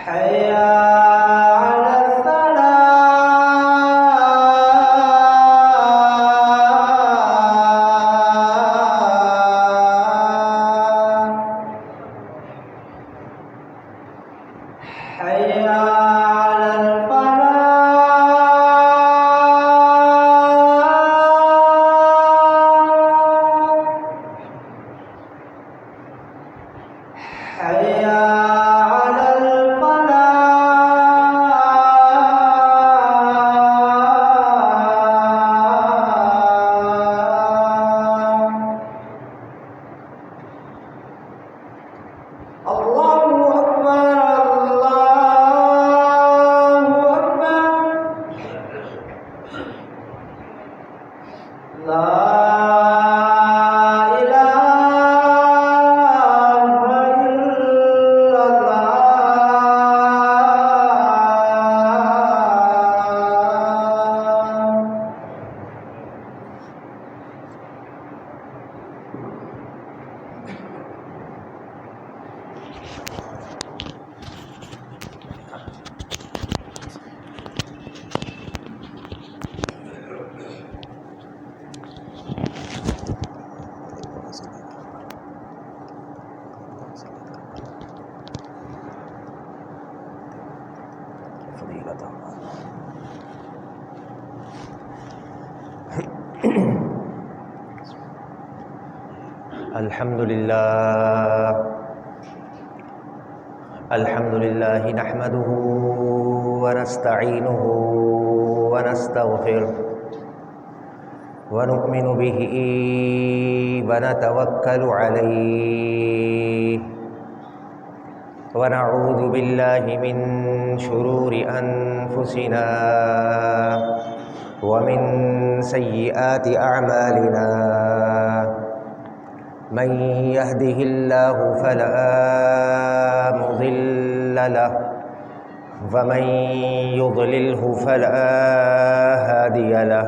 حي على الصلاة حي على الفلاح حي على الفلاح الله أكبر الله أكبر لا إله إلا الله الحمد لله نحمده ونستعينه ونستغفره ونؤمن به ونتوكل عليه ونعوذ بالله من شرور أنفسنا ومن سيئات أعمالنا من يهده الله فلا مضل له ومن يضلله فلا هادي له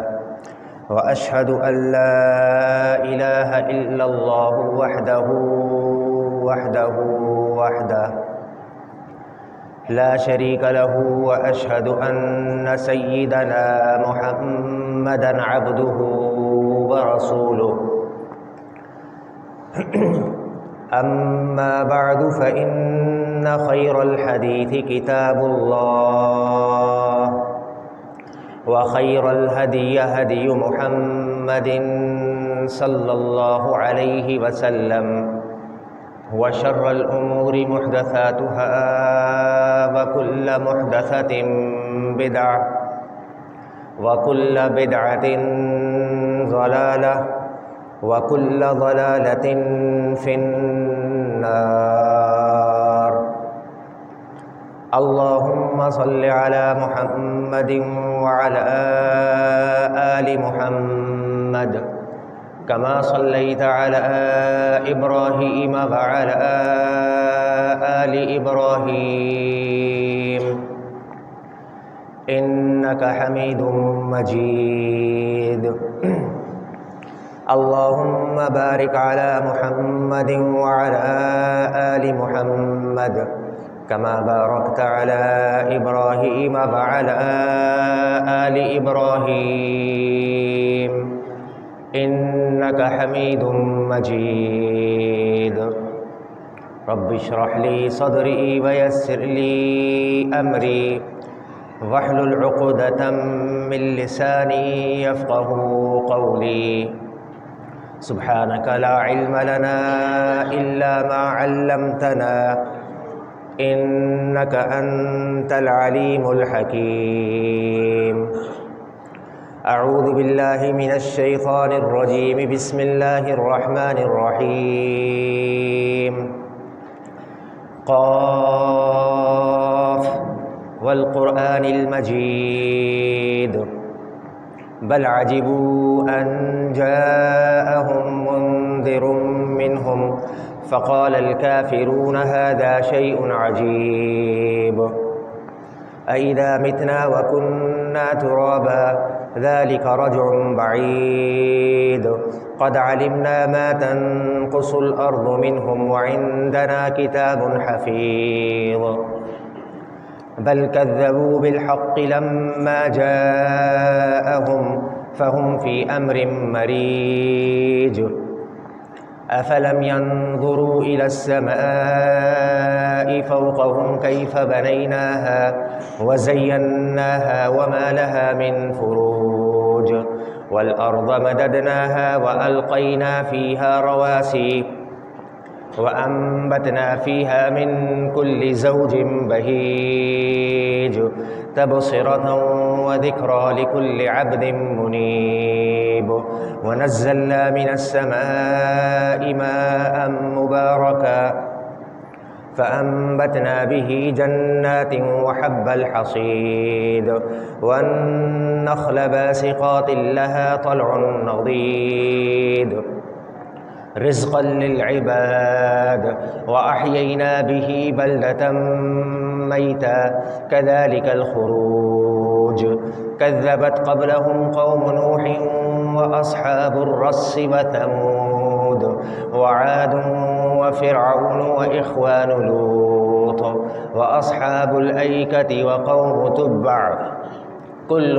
وأشهد أن لا إله إلا الله وحده لا شريك له وأشهد أن سيدنا محمدًا عبده ورسوله أما بعد فإن خير الحديث كتاب الله وخير الهدي هدي محمد صلى الله عليه وسلم وشر الأمور محدثاتها وكل محدثة بدعة وكل بدعة ضلالة وكل ضلالة في النار اللهم صل على محمد وعلى آل محمد كما صليت على إبراهيم وعلى آل إبراهيم إنك حميد مجيد اللهم بارك على محمد وعلى آل محمد كما باركت على إبراهيم وعلى آل إبراهيم إنك حميد مجيد رب اشرح لي صدري ويسر لي أمري واحلل عقدة من لساني يفقه قولي سبحانك لا علم لنا إلا ما علمتنا إنك أنت العليم الحكيم أعوذ بالله من الشيطان الرجيم بسم الله الرحمن الرحيم قاف والقرآن المجيد بل عجبوا أن جاءهم منذر منهم فقال الكافرون هذا شيء عجيب أإذا متنا وكنا ترابا ذلك رجع بعيد قد علمنا ما تنقص الأرض منهم وعندنا كتاب حفيظ بل كذبوا بالحق لما جاءهم فهم في أمر مريج أفلم ينظروا إلى السماء فوقهم كيف بنيناها وزيناها وما لها من فروج والأرض مددناها وألقينا فيها رواسي وأنبتنا فيها من كل زوج بهيج تبصرة وذكرى لكل عبد منيب ونزلنا من السماء ماء مباركا فأنبتنا به جنات وحب الحصيد والنخل باسقات لها طلع نضيد رزقا للعباد وأحيينا به بلدة ميتا كذلك الخروج كذبت قبلهم قوم نوح وأصحاب الرس وثمود وعاد وفرعون وإخوان لوط وأصحاب الأيكة وقوم تبع كل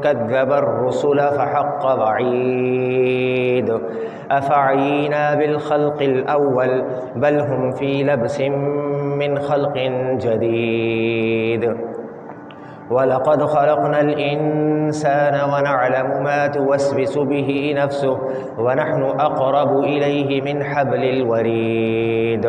كذب الرسل فحق وعيد أفعينا بالخلق الأول بل هم في لبس من خلق جديد ولقد خلقنا الإنسان ونعلم ما توسوس به نفسه ونحن أقرب إليه من حبل الوريد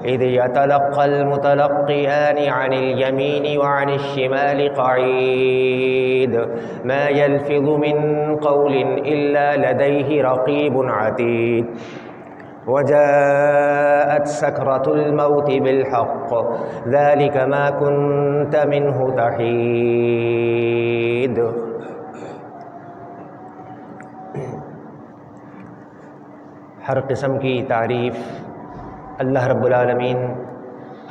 إذ يتلقى المتلقيان عن اليمين وعن الشمال قعيد ما يلفظ من قول إلا لديه رقيب عتيد وجاءت سكرة الموت بالحق ذلك ما كنت منه تحيد. ہر قسم کی تعریف اللہ رب العالمین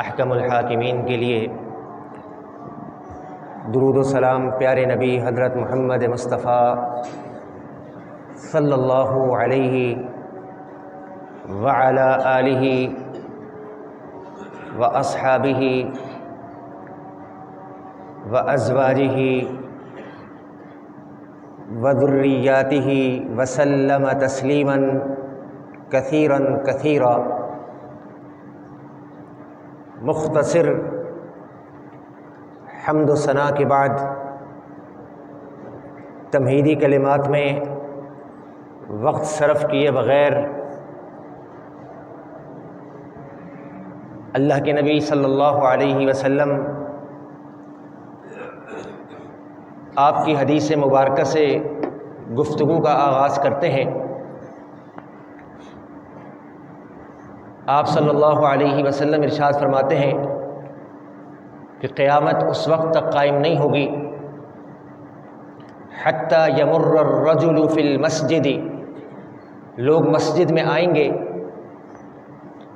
احکم الحاکمین کے لیے. درود و سلام پیارے نبی حضرت محمد مصطفیٰ صلی اللہ علیہ وعلی آلہ واصحابہ وازواجہ وذریاتہ وسلم تسلیما کثیرا کثیرا. مختصر حمد و ثنا کے بعد تمہیدی کلمات میں وقت صرف کیے بغیر اللہ کے نبی صلی اللہ علیہ وسلم آپ کی حدیث مبارکہ سے گفتگو کا آغاز کرتے ہیں. آپ صلی اللہ علیہ وسلم ارشاد فرماتے ہیں کہ قیامت اس وقت تک قائم نہیں ہوگی حتی یمر الرجل فی المسجد، لوگ مسجد میں آئیں گے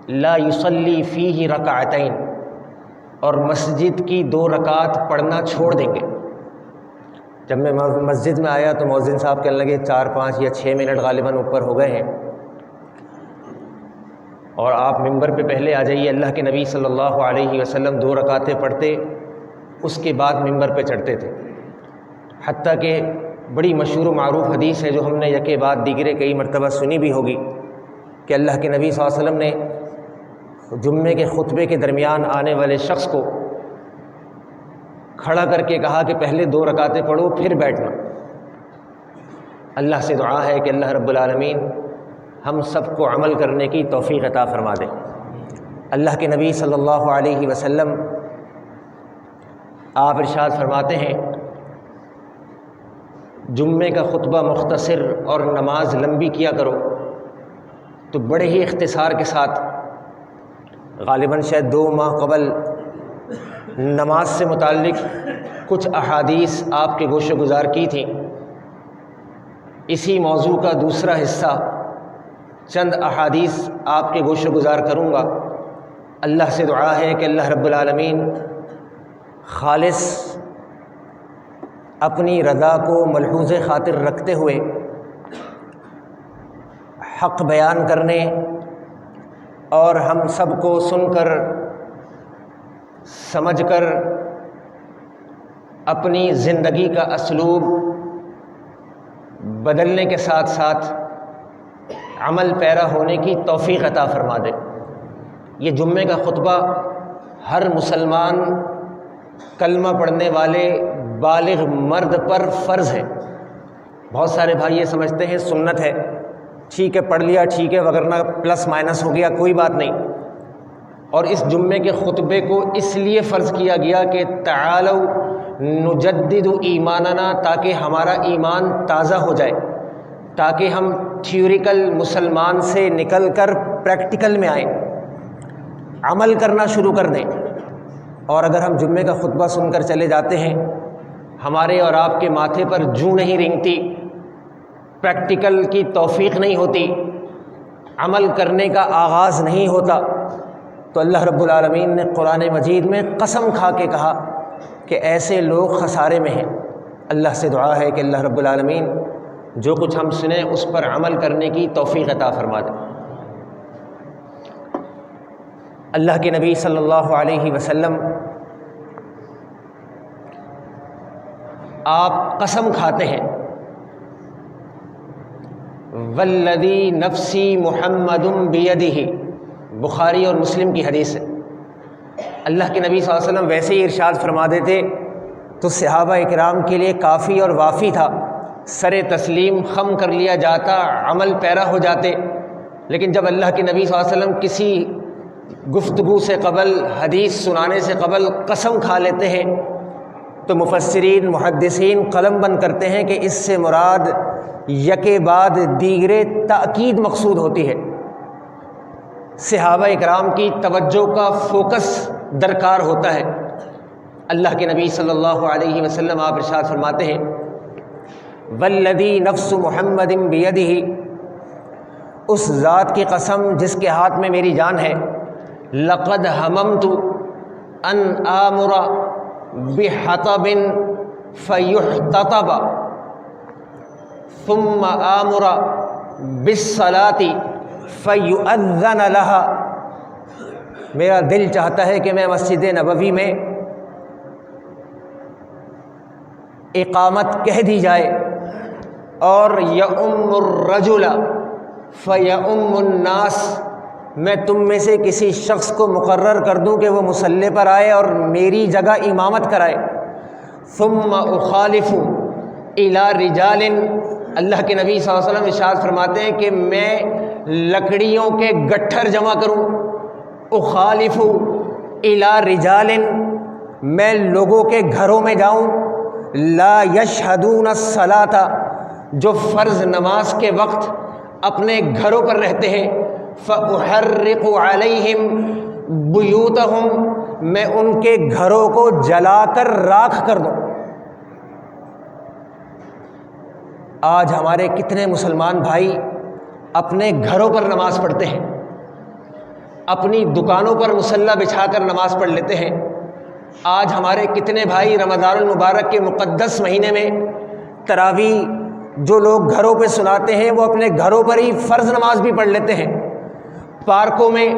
لا یصلی فیہ رکعتین، اور مسجد کی 2 رکعت پڑھنا چھوڑ دیں گے. جب میں مسجد میں آیا تو مؤذن صاحب کہنے لگے 4 5 یا 6 منٹ غالباً اوپر ہو گئے ہیں اور آپ ممبر پہ پہلے آ جائیے. اللہ کے نبی صلی اللہ علیہ وسلم 2 رکعتیں پڑھتے، اس کے بعد ممبر پہ چڑھتے تھے. حتیٰ کہ بڑی مشہور و معروف حدیث ہے جو ہم نے یکے بعد دیگرے کئی مرتبہ سنی بھی ہوگی کہ اللہ کے نبی صلی اللہ علیہ وسلم نے جمعے کے خطبے کے درمیان آنے والے شخص کو کھڑا کر کے کہا کہ پہلے 2 رکعتیں پڑھو پھر بیٹھنا. اللہ سے دعا ہے کہ اللہ رب العالمین ہم سب کو عمل کرنے کی توفیق عطا فرما دے. اللہ کے نبی صلی اللہ علیہ وسلم آپ ارشاد فرماتے ہیں جمعے کا خطبہ مختصر اور نماز لمبی کیا کرو. تو بڑے ہی اختصار کے ساتھ غالباً شاید 2 ماہ قبل نماز سے متعلق کچھ احادیث آپ کے گوش و گزار کی تھیں. اسی موضوع کا دوسرا حصہ چند احادیث آپ کے گوش و گزار کروں گا. اللہ سے دعا ہے کہ اللہ رب العالمین خالص اپنی رضا کو ملحوظ خاطر رکھتے ہوئے حق بیان کرنے اور ہم سب کو سن کر سمجھ کر اپنی زندگی کا اسلوب بدلنے کے ساتھ ساتھ عمل پیرا ہونے کی توفیق عطا فرما دے۔ یہ جمعے کا خطبہ ہر مسلمان کلمہ پڑھنے والے بالغ مرد پر فرض ہے۔ بہت سارے بھائی یہ سمجھتے ہیں سنت ہے، ٹھیک ہے پڑھ لیا ٹھیک ہے، وگرنہ پلس مائنس ہو گیا کوئی بات نہیں۔ اور اس جمعے کے خطبے کو اس لیے فرض کیا گیا کہ تعالوا نجدد ایماننا، تاکہ ہمارا ایمان تازہ ہو جائے، تاکہ ہم تھیوریکل مسلمان سے نکل کر پریکٹیکل میں آئیں، عمل کرنا شروع کر دیں۔ اور اگر ہم جمعے کا خطبہ سن کر چلے جاتے ہیں، ہمارے اور آپ کے ماتھے پر جوں نہیں رینگتی، پریکٹیکل کی توفیق نہیں ہوتی، عمل کرنے کا آغاز نہیں ہوتا، تو اللہ رب العالمین نے قرآن مجید میں قسم کھا کے کہا کہ ایسے لوگ خسارے میں ہیں۔ اللہ سے دعا ہے کہ اللہ رب العالمین جو کچھ ہم سنیں اس پر عمل کرنے کی توفیق عطا فرما دے۔ اللہ کے نبی صلی اللہ علیہ وسلم آپ قسم کھاتے ہیں، والذی نفسی محمد بیدہ، بخاری اور مسلم کی حدیث ہے۔ اللہ کے نبی صلی اللہ علیہ وسلم ویسے ہی ارشاد فرما دیتے تو صحابہ اکرام کے لیے کافی اور وافی تھا، سر تسلیم خم کر لیا جاتا، عمل پیرا ہو جاتے۔ لیکن جب اللہ کے نبی صلی اللہ علیہ وسلم کسی گفتگو سے قبل، حدیث سنانے سے قبل قسم کھا لیتے ہیں تو مفسرین محدثین قلم بند کرتے ہیں کہ اس سے مراد یکے بعد دیگرے تاکید مقصود ہوتی ہے۔ صحابہ اکرام کی توجہ کا فوکس درکار ہوتا ہے۔ اللہ کے نبی صلی اللہ علیہ وسلم آپ ارشاد فرماتے ہیں، والذی نفس محمد بیدہ، اس ذات کی قسم جس کے ہاتھ میں میری جان ہے، لقد ہممت ان آمر بحطب فیحتطب ثم آمر بالصلاۃ فیؤذن لها، میرا دل چاہتا ہے کہ میں مسجد نبوی میں اقامت کہہ دی جائے، اور یؤم الرجل فیؤم الناس، میں تم میں سے کسی شخص کو مقرر کر دوں کہ وہ مصلی پر آئے اور میری جگہ امامت کرائے، ثم اخالف الی رجال، اللہ کے نبی صلی اللہ علیہ وسلم ارشاد فرماتے ہیں کہ میں لکڑیوں کے گٹھر جمع کروں، اخالف الی رجال، میں لوگوں کے گھروں میں جاؤں، لا یشہدون الصلاۃ، جو فرض نماز کے وقت اپنے گھروں پر رہتے ہیں، فاحرق علیہم بیوتہم، میں ان کے گھروں کو جلا کر راکھ کر دوں۔ آج ہمارے کتنے مسلمان بھائی اپنے گھروں پر نماز پڑھتے ہیں، اپنی دکانوں پر مصلی بچھا کر نماز پڑھ لیتے ہیں۔ آج ہمارے کتنے بھائی رمضان المبارک کے مقدس مہینے میں تراویح جو لوگ گھروں پہ سناتے ہیں وہ اپنے گھروں پر ہی فرض نماز بھی پڑھ لیتے ہیں، پارکوں میں،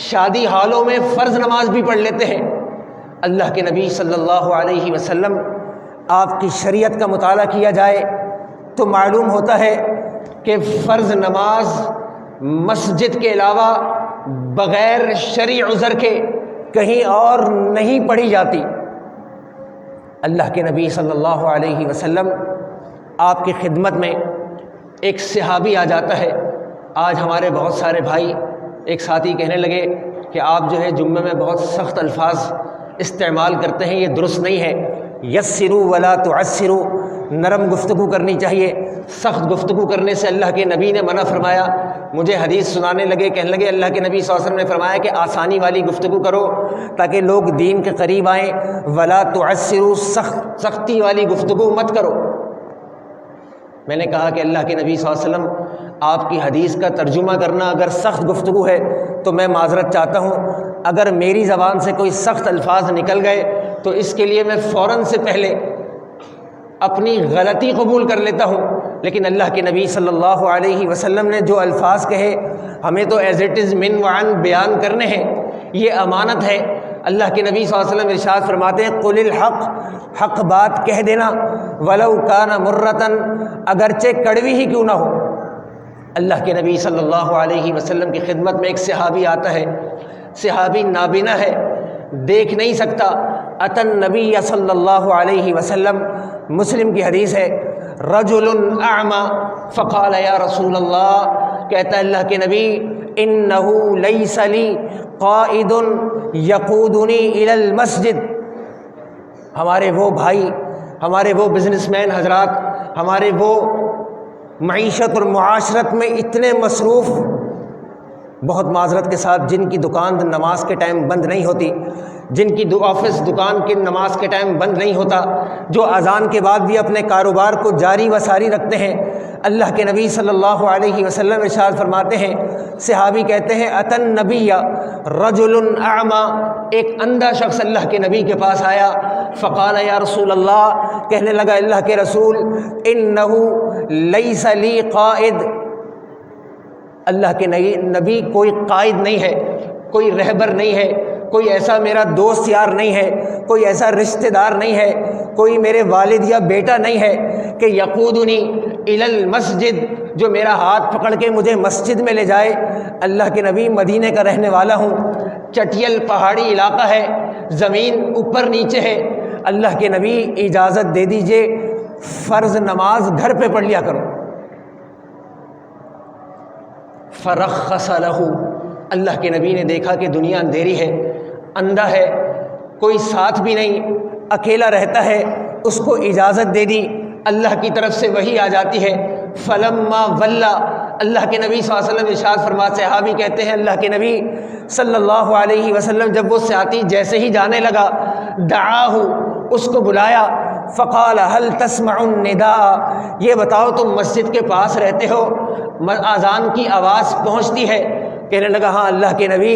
شادی ہالوں میں فرض نماز بھی پڑھ لیتے ہیں۔ اللہ کے نبی صلی اللہ علیہ وسلم آپ کی شریعت کا مطالعہ کیا جائے تو معلوم ہوتا ہے کہ فرض نماز مسجد کے علاوہ بغیر شرعی عذر کے کہیں اور نہیں پڑھی جاتی۔ اللہ کے نبی صلی اللہ علیہ وسلم آپ کی خدمت میں ایک صحابی آ جاتا ہے۔ آج ہمارے بہت سارے بھائی، ایک ساتھی کہنے لگے کہ آپ جو ہے جمعے میں بہت سخت الفاظ استعمال کرتے ہیں، یہ درست نہیں ہے، یسروا ولا تعسروا، نرم گفتگو کرنی چاہیے، سخت گفتگو کرنے سے اللہ کے نبی نے منع فرمایا۔ مجھے حدیث سنانے لگے، کہنے لگے اللہ کے نبی صلی اللہ علیہ وسلم نے فرمایا کہ آسانی والی گفتگو کرو تاکہ لوگ دین کے قریب آئیں، ولا تعسروا، سختی والی گفتگو مت کرو۔ میں نے کہا کہ اللہ کے نبی صلی اللہ علیہ وسلم آپ کی حدیث کا ترجمہ کرنا اگر سخت گفتگو ہے تو میں معذرت چاہتا ہوں، اگر میری زبان سے کوئی سخت الفاظ نکل گئے تو اس کے لیے میں فوراً سے پہلے اپنی غلطی قبول کر لیتا ہوں، لیکن اللہ کے نبی صلی اللہ علیہ وسلم نے جو الفاظ کہے ہمیں تو ایز اٹ از من وعن بیان کرنے ہیں، یہ امانت ہے۔ اللہ کے نبی صلی اللہ علیہ وسلم ارشاد فرماتے ہیں قل الحق، حق بات کہہ دینا، ولو کان مرتن، اگرچہ کڑوی ہی کیوں نہ ہو۔ اللہ کے نبی صلی اللہ علیہ وسلم کی خدمت میں ایک صحابی آتا ہے، صحابی نابینا ہے، دیکھ نہیں سکتا، اتن نبی صلی اللہ علیہ وسلم، مسلم کی حدیث ہے، رجل اعمی فقال یا رسول اللہ، کہتا ہے اللہ کے نبی انہ لیس لی قائد یقودنی الی المسجد، ہمارے وہ بھائی، ہمارے وہ بزنس مین حضرات، ہمارے وہ معیشت اور معاشرت میں اتنے مصروف، بہت معذرت کے ساتھ، جن کی دکان نماز کے ٹائم بند نہیں ہوتی، جن کی آفس دکان کے نماز کے ٹائم بند نہیں ہوتا، جو اذان کے بعد بھی اپنے کاروبار کو جاری و ساری رکھتے ہیں، اللہ کے نبی صلی اللہ علیہ وسلم ارشاد فرماتے ہیں، صحابی کہتے ہیں اتن نبی رجل اعمی، ایک اندھا شخص اللہ کے نبی کے پاس آیا، فقال یا رسول اللہ، کہنے لگا اللہ کے رسول انہ لیس لی قائد، اللہ کے نبی کوئی قائد نہیں ہے، کوئی رہبر نہیں ہے، کوئی ایسا میرا دوست یار نہیں ہے، کوئی ایسا رشتہ دار نہیں ہے، کوئی میرے والد یا بیٹا نہیں ہے کہ یقودنی الی المسجد، جو میرا ہاتھ پکڑ کے مجھے مسجد میں لے جائے۔ اللہ کے نبی مدینے کا رہنے والا ہوں، چٹیل پہاڑی علاقہ ہے، زمین اوپر نیچے ہے، اللہ کے نبی اجازت دے دیجئے فرض نماز گھر پہ پڑھ لیا کرو۔ فرخص لہ، اللہ کے نبی نے دیکھا کہ دنیا اندھیری ہے، اندھا ہے، کوئی ساتھ بھی نہیں، اکیلا رہتا ہے، اس کو اجازت دے دی، اللہ کی طرف سے وحی آ جاتی ہے۔ فلما ولا، اللہ کے نبی صلی اللہ علیہ وسلم ارشاد فرماتے، صحابی کہتے ہیں اللہ کے نبی صلی اللہ علیہ وسلم جب وہ ساتھی جیسے ہی جانے لگا، دعاہ، اس کو بلایا، فقال هل تسمع النداء، یہ بتاؤ تم مسجد کے پاس رہتے ہو، اذان کی آواز پہنچتی ہے؟ کہنے لگا ہاں اللہ کے نبی،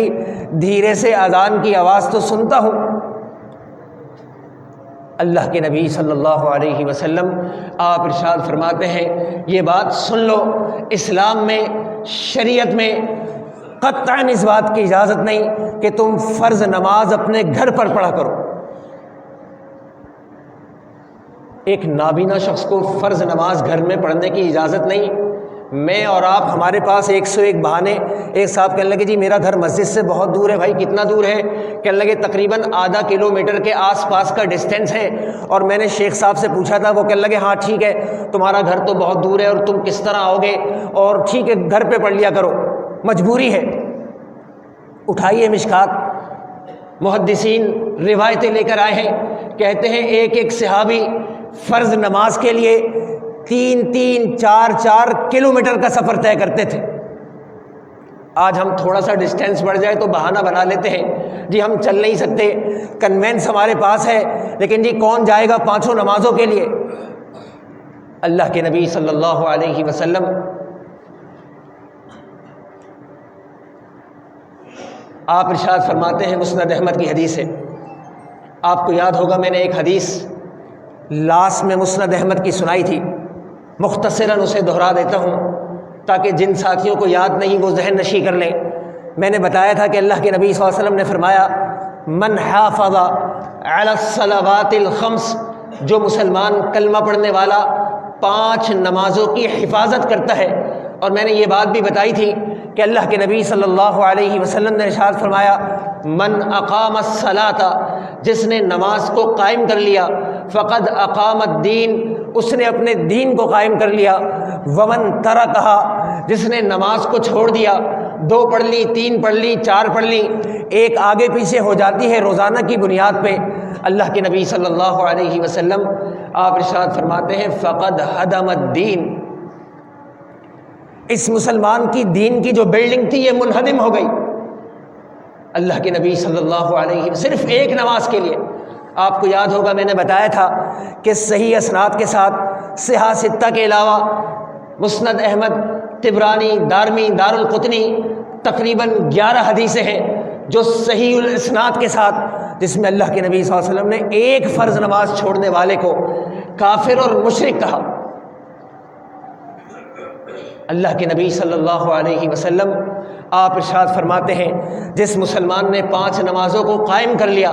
دھیرے سے اذان کی آواز تو سنتا ہوں۔ اللہ کے نبی صلی اللہ علیہ وسلم آپ ارشاد فرماتے ہیں یہ بات سن لو، اسلام میں، شریعت میں قطعاً اس بات کی اجازت نہیں کہ تم فرض نماز اپنے گھر پر پڑھا کرو۔ ایک نابینا شخص کو فرض نماز گھر میں پڑھنے کی اجازت نہیں۔ میں اور آپ، ہمارے پاس 101 بہانے۔ ایک صاحب کہنے لگے جی میرا گھر مسجد سے بہت دور ہے۔ بھائی کتنا دور ہے؟ کہنے لگے تقریباً آدھا کلومیٹر کے آس پاس کا ڈسٹینس ہے۔ اور میں نے شیخ صاحب سے پوچھا تھا، وہ کہنے لگے ہاں ٹھیک ہے، تمہارا گھر تو بہت دور ہے اور تم کس طرح آؤ گے، اور ٹھیک ہے گھر پہ پڑھ لیا کرو، مجبوری ہے۔ اٹھائیے مشکات، محدثین روایتیں لے کر آئے ہیں، کہتے ہیں ایک ایک صحابی فرض نماز کے لیے 3-3 4-4 کلومیٹر کا سفر طے کرتے تھے۔ آج ہم تھوڑا سا ڈسٹینس بڑھ جائے تو بہانہ بنا لیتے ہیں، جی ہم چل نہیں سکتے، کنوینس ہمارے پاس ہے، لیکن جی کون جائے گا 5 نمازوں کے لیے؟ اللہ کے نبی صلی اللہ علیہ وسلم آپ ارشاد فرماتے ہیں، مسند احمد کی حدیث ہے، آپ کو یاد ہوگا میں نے ایک حدیث لاسٹ میں مسند احمد کی سنائی تھی، مختصراً اسے دہرا دیتا ہوں تاکہ جن ساتھیوں کو یاد نہیں وہ ذہن نشی کر لیں۔ میں نے بتایا تھا کہ اللہ کے نبی صلی اللہ علیہ وسلم نے فرمایا من حافظ علی الصلوات الخمس، جو مسلمان کلمہ پڑھنے والا 5 نمازوں کی حفاظت کرتا ہے۔ اور میں نے یہ بات بھی بتائی تھی کہ اللہ کے نبی صلی اللہ علیہ وسلم نے ارشاد فرمایا من اقام الصلاۃ، جس نے نماز کو قائم کر لیا، فقد اقام الدین، اس نے اپنے دین کو قائم کر لیا، ومن ترکہا، جس نے نماز کو چھوڑ دیا، 2 پڑھ لی، 3 پڑھ لی، 4 پڑھ لی، ایک آگے پیچھے ہو جاتی ہے روزانہ کی بنیاد پہ، اللہ کے نبی صلی اللہ علیہ وسلم آپ ارشاد فرماتے ہیں فقد ہدم الدین، اس مسلمان کی دین کی جو بلڈنگ تھی یہ منہدم ہو گئی۔ اللہ کے نبی صلی اللہ علیہ وسلم صرف ایک نماز کے لیے، آپ کو یاد ہوگا میں نے بتایا تھا کہ صحیح اسناد کے ساتھ صحاح ستہ کے علاوہ مسند احمد، طبرانی، دارمی، دارالقطنی، تقریباً 11 حدیثیں ہیں جو صحیح الاسناد کے ساتھ، جس میں اللہ کے نبی صلی اللہ علیہ وسلم نے ایک فرض نماز چھوڑنے والے کو کافر اور مشرک کہا۔ اللہ کے نبی صلی اللہ علیہ وسلم آپ ارشاد فرماتے ہیں جس مسلمان نے 5 نمازوں کو قائم کر لیا،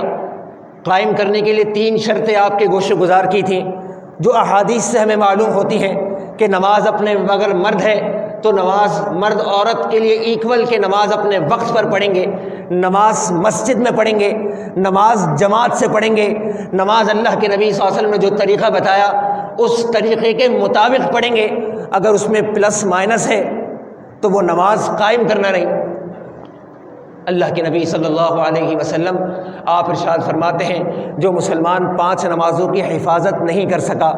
قائم کرنے کے لیے 3 شرطیں آپ کے گوش گزار کی تھیں، جو احادیث سے ہمیں معلوم ہوتی ہیں کہ نماز اپنے اگر مرد ہے تو نماز مرد عورت کے لیے ایکول، کہ نماز اپنے وقت پر پڑھیں گے، نماز مسجد میں پڑھیں گے، نماز جماعت سے پڑھیں گے، نماز اللہ کے نبی صلی اللہ علیہ وسلم نے جو طریقہ بتایا اس طریقے کے مطابق پڑھیں گے۔ اگر اس میں پلس مائنس ہے تو وہ نماز قائم کرنا نہیں۔ اللہ کے نبی صلی اللہ علیہ وسلم آپ ارشاد فرماتے ہیں جو مسلمان 5 نمازوں کی حفاظت نہیں کر سکا،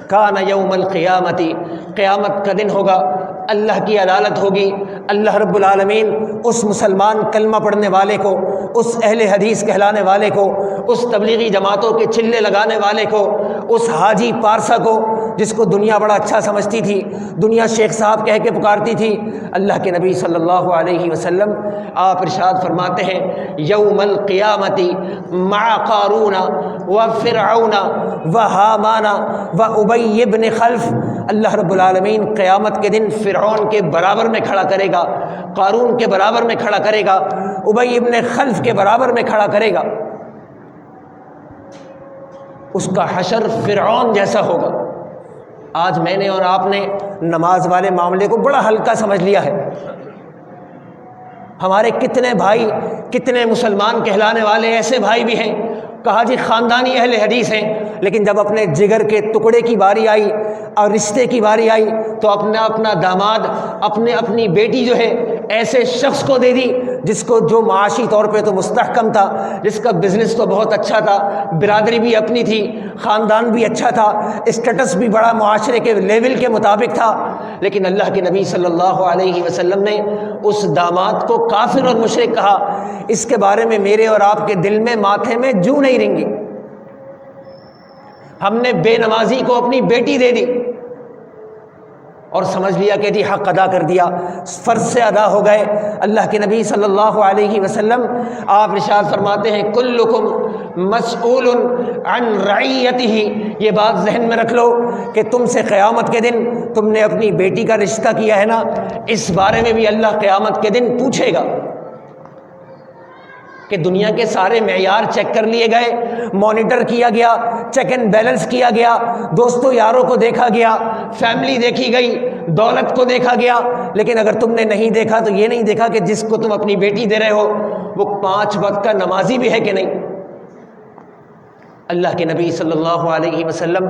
کان یوم القیامتی، قیامت کا دن ہوگا، اللہ کی عدالت ہوگی، اللہ رب العالمین اس مسلمان کلمہ پڑھنے والے کو، اس اہل حدیث کہلانے والے کو، اس تبلیغی جماعتوں کے چلے لگانے والے کو، اس حاجی پارسا کو جس کو دنیا بڑا اچھا سمجھتی تھی، دنیا شیخ صاحب کہہ کے پکارتی تھی، اللہ کے نبی صلی اللہ علیہ وسلم آپ ارشاد فرماتے ہیں یوم القیامتی مع قارون و فرعون و حامان و ابی بن خلف، اللہ رب العالمین قیامت کے دن فرعون کے برابر میں کھڑا کرے گا، قارون کے برابر میں کھڑا کرے گا، ابی بن خلف کے برابر میں کھڑا کرے گا۔ اس کا حشر فرعون جیسا ہوگا۔ آج میں نے اور آپ نے نماز والے معاملے کو بڑا ہلکا سمجھ لیا ہے۔ ہمارے کتنے بھائی، کتنے مسلمان کہلانے والے ایسے بھائی بھی ہیں، کہا جی خاندانی اہل حدیث ہیں، لیکن جب اپنے جگر کے ٹکڑے کی باری آئی اور رشتے کی باری آئی تو اپنا داماد، اپنی بیٹی جو ہے ایسے شخص کو دے دی جس کو جو معاشی طور پہ تو مستحکم تھا، جس کا بزنس تو بہت اچھا تھا، برادری بھی اپنی تھی، خاندان بھی اچھا تھا، اسٹیٹس بھی بڑا معاشرے کے لیول کے مطابق تھا، لیکن اللہ کے نبی صلی اللہ علیہ وسلم نے اس داماد کو کافر اور مشرک کہا۔ اس کے بارے میں میرے اور آپ کے دل میں، ماتھے میں جوں نہیں رنگی۔ ہم نے بے نمازی کو اپنی بیٹی دے دی اور سمجھ لیا کہ جی حق ادا کر دیا، فرض سے ادا ہو گئے۔ اللہ کے نبی صلی اللہ علیہ وسلم آپ ارشاد فرماتے ہیں کلکم مسئول عن رعیتہ، یہ بات ذہن میں رکھ لو کہ تم سے قیامت کے دن تم نے اپنی بیٹی کا رشتہ کیا ہے نا، اس بارے میں بھی اللہ قیامت کے دن پوچھے گا کہ دنیا کے سارے معیار چیک کر لیے گئے، مانیٹر کیا گیا، چیک اینڈ بیلنس کیا گیا، دوستوں یاروں کو دیکھا گیا، فیملی دیکھی گئی، دولت کو دیکھا گیا، لیکن اگر تم نے نہیں دیکھا تو یہ نہیں دیکھا کہ جس کو تم اپنی بیٹی دے رہے ہو وہ 5 وقت کا نمازی بھی ہے کہ نہیں۔ اللہ کے نبی صلی اللہ علیہ وسلم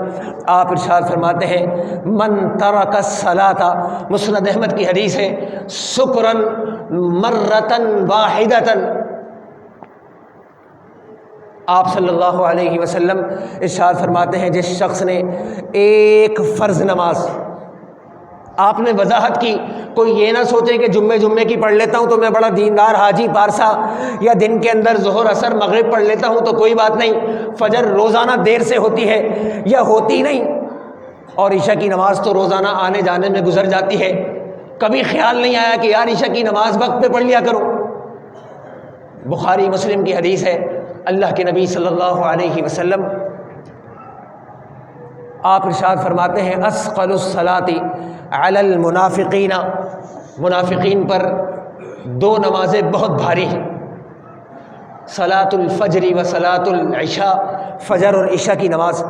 آپ ارشاد فرماتے ہیں من ترک الصلاۃ، مسند احمد کی حدیث ہے، سکرن مرتن واحدتن، آپ صلی اللہ علیہ وسلم ارشاد فرماتے ہیں جس شخص نے ایک فرض نماز، آپ نے وضاحت کی، کوئی یہ نہ سوچے کہ جمعے کی پڑھ لیتا ہوں تو میں بڑا دیندار حاجی پارسا، یا دن کے اندر ظہر عصر مغرب پڑھ لیتا ہوں تو کوئی بات نہیں، فجر روزانہ دیر سے ہوتی ہے یا ہوتی نہیں، اور عشاء کی نماز تو روزانہ آنے جانے میں گزر جاتی ہے، کبھی خیال نہیں آیا کہ یار عشاء کی نماز وقت پہ پڑھ لیا کرو۔ بخاری مسلم کی حدیث ہے، اللہ کے نبی صلی اللہ علیہ وسلم آپ ارشاد فرماتے ہیں اثقل الصلاۃ علی المنافقین، منافقین پر 2 نمازیں بہت بھاری ہیں، صلاۃ الفجر و صلاۃ العشاء، فجر اور عشاء کی نماز۔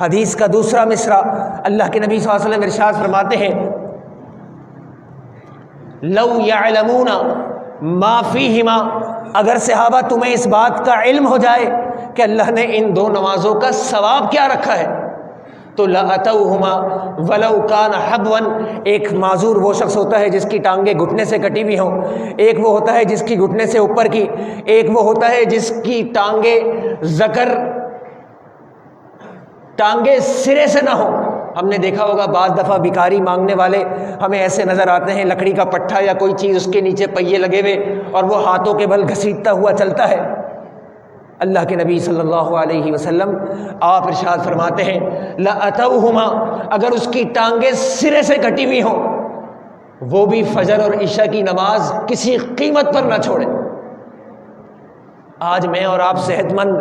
حدیث کا دوسرا مصرع اللہ کے نبی صلی اللہ علیہ وسلم ارشاد فرماتے ہیں لو یعلمون ما فیہما، اگر صحابہ تمہیں اس بات کا علم ہو جائے کہ اللہ نے ان 2 نمازوں کا ثواب کیا رکھا ہے تو لَأَتَوْهُمَا وَلَوْ كَانَ حَبْوًا، ایک معذور وہ شخص ہوتا ہے جس کی ٹانگیں گھٹنے سے کٹی ہوئی ہوں، ایک وہ ہوتا ہے جس کی گھٹنے سے اوپر کی، ایک وہ ہوتا ہے جس کی ٹانگیں سرے سے نہ ہوں۔ ہم نے دیکھا ہوگا بعض دفعہ بھکاری مانگنے والے ہمیں ایسے نظر آتے ہیں، لکڑی کا پٹھا یا کوئی چیز اس کے نیچے پہیے لگے ہوئے اور وہ ہاتھوں کے بل گھسیٹتا ہوا چلتا ہے۔ اللہ کے نبی صلی اللہ علیہ وسلم آپ ارشاد فرماتے ہیں لَأَتَوْهُمَا، اگر اس کی ٹانگیں سرے سے کٹی ہوئی ہوں وہ بھی فجر اور عشاء کی نماز کسی قیمت پر نہ چھوڑے۔ آج میں اور آپ صحت مند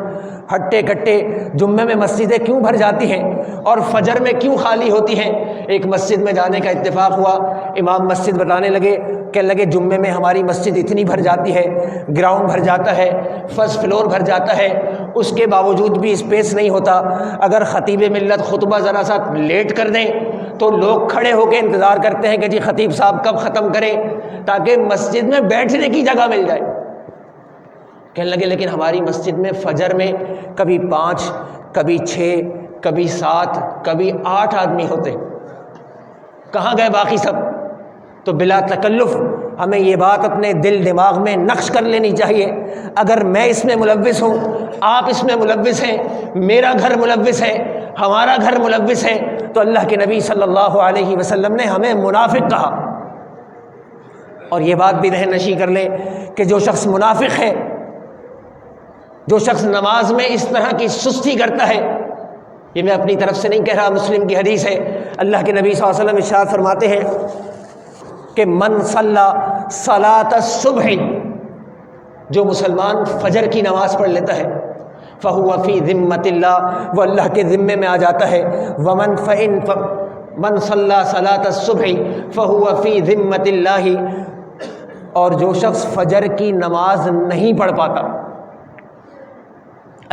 ہٹے کٹے جمعے میں مسجدیں کیوں بھر جاتی ہیں اور فجر میں کیوں خالی ہوتی ہیں؟ ایک مسجد میں جانے کا اتفاق ہوا، امام مسجد بتانے لگے، کہنے لگے جمعے میں ہماری مسجد اتنی بھر جاتی ہے، گراؤنڈ بھر جاتا ہے، فرسٹ فلور بھر جاتا ہے، اس کے باوجود بھی اسپیس نہیں ہوتا۔ اگر خطیب ملت خطبہ ذرا سا لیٹ کر دیں تو لوگ کھڑے ہو کے انتظار کرتے ہیں کہ جی خطیب صاحب کب ختم کریں تاکہ مسجد میں بیٹھنے کی جگہ مل جائے۔ کہنے لگے لیکن ہماری مسجد میں فجر میں کبھی 5، کبھی 6، کبھی 7، کبھی 8 آدمی ہوتے، کہاں گئے باقی سب؟ تو بلا تکلف ہمیں یہ بات اپنے دل دماغ میں نقش کر لینی چاہیے، اگر میں اس میں ملوث ہوں، آپ اس میں ملوث ہیں، میرا گھر ملوث ہے، ہمارا گھر ملوث ہے، تو اللہ کے نبی صلی اللہ علیہ وسلم نے ہمیں منافق کہا۔ اور یہ بات بھی ذہن نشین کر لیں کہ جو شخص منافق ہے، جو شخص نماز میں اس طرح کی سستی کرتا ہے، یہ میں اپنی طرف سے نہیں کہہ رہا، مسلم کی حدیث ہے، اللہ کے نبی صلی اللہ علیہ وسلم ارشاد فرماتے ہیں کہ من صلی صلاۃ الصبح، جو مسلمان فجر کی نماز پڑھ لیتا ہے، فہو فی ذمۃ اللہ، وہ اللہ کے ذمے میں آ جاتا ہے، من صلی صلاۃ الصبح فہو فی ذمۃ اللہ، اور جو شخص فجر کی نماز نہیں پڑھ پاتا،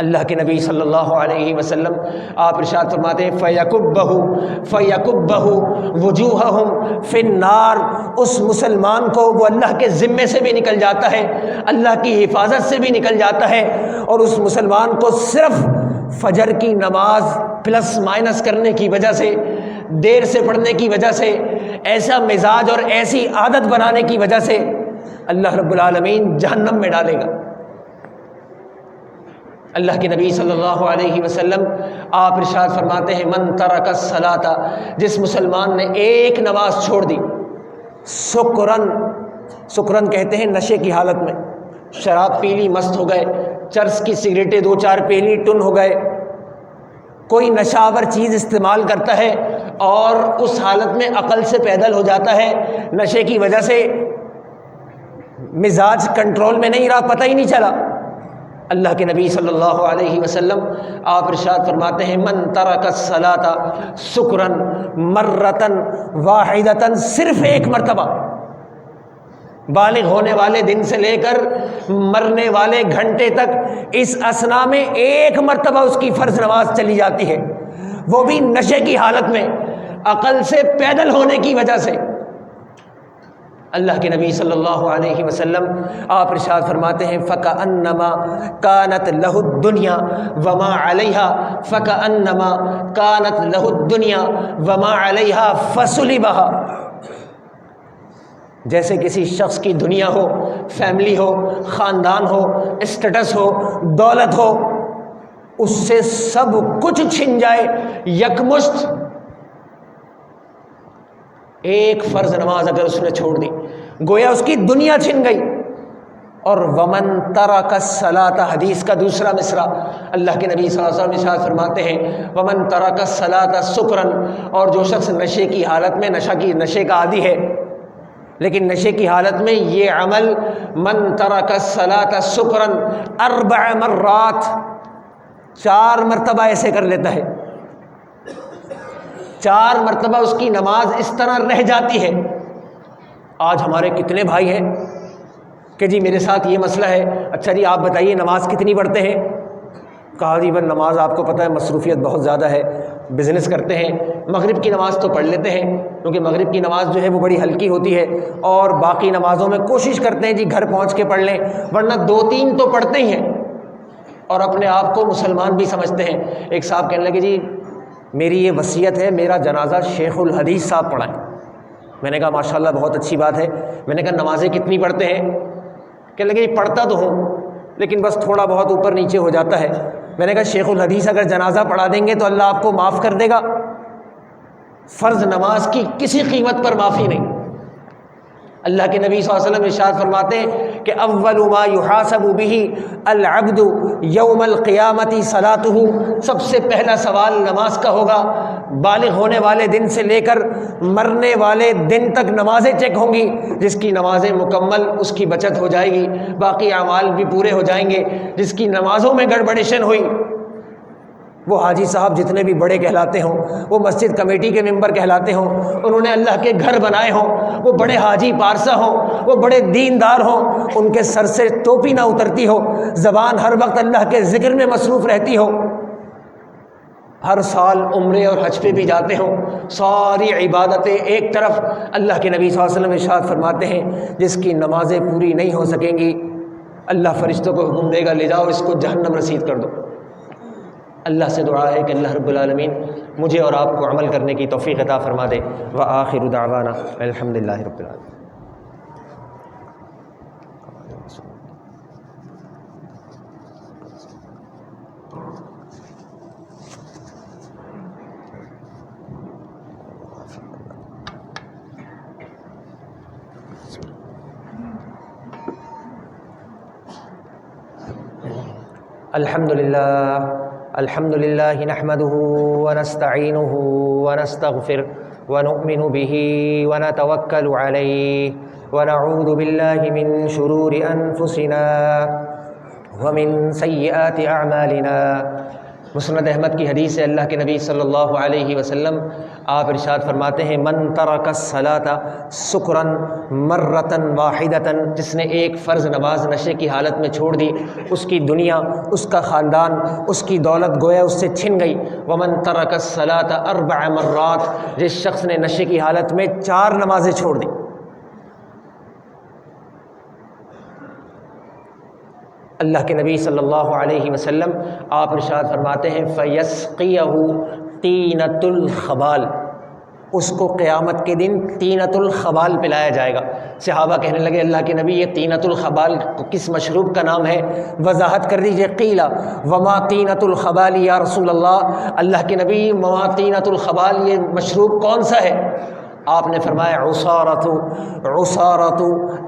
اللہ کے نبی صلی اللہ علیہ وسلم آپ ارشاد فرماتے ہیں فَيَكُبَّهُ وُجُوهَهُمْ فِي النَّارِ، اس مسلمان کو وہ اللہ کے ذمے سے بھی نکل جاتا ہے، اللہ کی حفاظت سے بھی نکل جاتا ہے، اور اس مسلمان کو صرف فجر کی نماز پلس مائنس کرنے کی وجہ سے، دیر سے پڑھنے کی وجہ سے، ایسا مزاج اور ایسی عادت بنانے کی وجہ سے اللہ رب العالمین جہنم میں ڈالے گا۔ اللہ کے نبی صلی اللہ علیہ وسلم آپ ارشاد فرماتے ہیں من ترک الصلاۃ، جس مسلمان نے ایک نماز چھوڑ دی، سکرن کہتے ہیں نشے کی حالت میں، شراب پی لی، مست ہو گئے، چرس کی سگریٹیں 2-4 پی لی، ٹن ہو گئے، کوئی نشہ آور چیز استعمال کرتا ہے اور اس حالت میں عقل سے پیدل ہو جاتا ہے، نشے کی وجہ سے مزاج کنٹرول میں نہیں رہا، پتہ ہی نہیں چلا، اللہ کے نبی صلی اللہ علیہ وسلم آپ ارشاد فرماتے ہیں من ترک الصلاۃ سکرن مرتن واحدتن، صرف ایک مرتبہ، بالغ ہونے والے دن سے لے کر مرنے والے گھنٹے تک اس اثنا میں ایک مرتبہ اس کی فرض نماز چلی جاتی ہے، وہ بھی نشے کی حالت میں، عقل سے پیدل ہونے کی وجہ سے۔ اللہ کے نبی صلی اللہ علیہ وسلم آپ ارشاد فرماتے ہیں فَكَأَنَّمَا كَانَتْ لَهُ الدُّنْيَا وَمَا عَلَيْهَا فَكَأَنَّمَا كَانَتْ لَهُ الدُّنْيَا وَمَا عَلَيْهَا فَسُلِبَهَا، جیسے کسی شخص کی دنیا ہو، فیملی ہو، خاندان ہو، اسٹیٹس ہو، دولت ہو، اس سے سب کچھ چھن جائے یکمشت، ایک فرض نماز اگر اس نے چھوڑ دی گویا اس کی دنیا چھن گئی۔ اور ومن ترک الصلاۃ، حدیث کا دوسرا مصرع اللہ کے نبی صلی اللہ علیہ وسلم ارشاد فرماتے ہیں ومن ترک الصلاۃ سکرن، اور جو شخص نشے کی حالت میں، نشے کا عادی ہے لیکن نشے کی حالت میں یہ عمل، من ترک الصلاۃ سکرن 4 مرات، 4 مرتبہ ایسے کر لیتا ہے، 4 مرتبہ اس کی نماز اس طرح رہ جاتی ہے۔ آج ہمارے کتنے بھائی ہیں کہ جی میرے ساتھ یہ مسئلہ ہے، اچھا جی آپ بتائیے نماز کتنی پڑھتے ہیں؟ کہا جی بس نماز آپ کو پتہ ہے مصروفیت بہت زیادہ ہے، بزنس کرتے ہیں، مغرب کی نماز تو پڑھ لیتے ہیں کیونکہ مغرب کی نماز جو ہے وہ بڑی ہلکی ہوتی ہے، اور باقی نمازوں میں کوشش کرتے ہیں جی گھر پہنچ کے پڑھ لیں، ورنہ 2-3 تو پڑھتے ہی ہیں، اور اپنے آپ کو مسلمان بھی سمجھتے ہیں۔ ایک صاحب کہنے لگے جی میری یہ وصیت ہے میرا جنازہ شیخ الحدیث صاحب پڑھائیں۔ میں نے کہا ماشاءاللہ بہت اچھی بات ہے۔ میں نے کہا نمازیں کتنی پڑھتے ہیں؟ کہنے لگے جی پڑھتا تو ہوں لیکن بس تھوڑا بہت اوپر نیچے ہو جاتا ہے۔ میں نے کہا شیخ الحدیث اگر جنازہ پڑھا دیں گے تو اللہ آپ کو معاف کر دے گا؟ فرض نماز کی کسی قیمت پر معافی نہیں۔ اللہ کے نبی صلی اللہ علیہ وسلم ارشاد فرماتے ہیں کہ اول ما یحاسب به العبد یوم القیامت صلاتہ، سب سے پہلا سوال نماز کا ہوگا۔ بالغ ہونے والے دن سے لے کر مرنے والے دن تک نمازیں چیک ہوں گی، جس کی نمازیں مکمل اس کی بچت ہو جائے گی، باقی اعمال بھی پورے ہو جائیں گے۔ جس کی نمازوں میں گڑبڑیشن ہوئی، وہ حاجی صاحب جتنے بھی بڑے کہلاتے ہوں، وہ مسجد کمیٹی کے ممبر کہلاتے ہوں، انہوں نے اللہ کے گھر بنائے ہوں، وہ بڑے حاجی پارسا ہوں، وہ بڑے دیندار ہوں، ان کے سر سے ٹوپی نہ اترتی ہو، زبان ہر وقت اللہ کے ذکر میں مصروف رہتی ہو، ہر سال عمرے اور حج پہ بھی جاتے ہوں، ساری عبادتیں ایک طرف، اللہ کے نبی صلی اللہ علیہ وسلم ارشاد فرماتے ہیں جس کی نمازیں پوری نہیں ہو سکیں گی، اللہ فرشتوں کو حکم دے گا لے جاؤ اس کو جہنم رسید کر دو۔ اللہ سے دعا ہے کہ اللہ رب العالمین مجھے اور آپ کو عمل کرنے کی توفیق عطا فرما دے۔ وآخر دعوانا الحمدللہ رب العالمین۔ الحمد للہ نحمده ونستعینه ونستغفر ونؤمن به ونتوکل علیہ ونعوذ باللہ من شرور انفسنا ومن سیئات اعمالنا۔ مسند احمد کی حدیث ہے، اللہ کے نبی صلی اللہ علیہ وسلم آپ ارشاد فرماتے ہیں من ترک الصلاۃ سکرا مرۃ واحدۃ، جس نے ایک فرض نماز نشے کی حالت میں چھوڑ دی، اس کی دنیا، اس کا خاندان، اس کی دولت گویا اس سے چھن گئی۔ ومن ترک الصلاۃ اربع مرات، جس شخص نے نشے کی حالت میں 4 نمازیں چھوڑ دی۔ اللہ کے نبی صلی اللہ علیہ وسلم آپ ارشاد فرماتے ہیں فَيَسْقِيَهُ طِينَةُ الْخَبَالِ، اس کو قیامت کے دن طینۃ الخبال پلایا جائے گا۔ صحابہ کہنے لگے اللہ کے نبی یہ طینۃ الخبال کس مشروب کا نام ہے؟ وضاحت کر دیجئے۔ قیل وما طینۃ الخبال یا رسول اللہ، اللہ کے نبی وما طینۃ الخبال یہ مشروب کون سا ہے؟ آپ نے فرمایا عصارۃ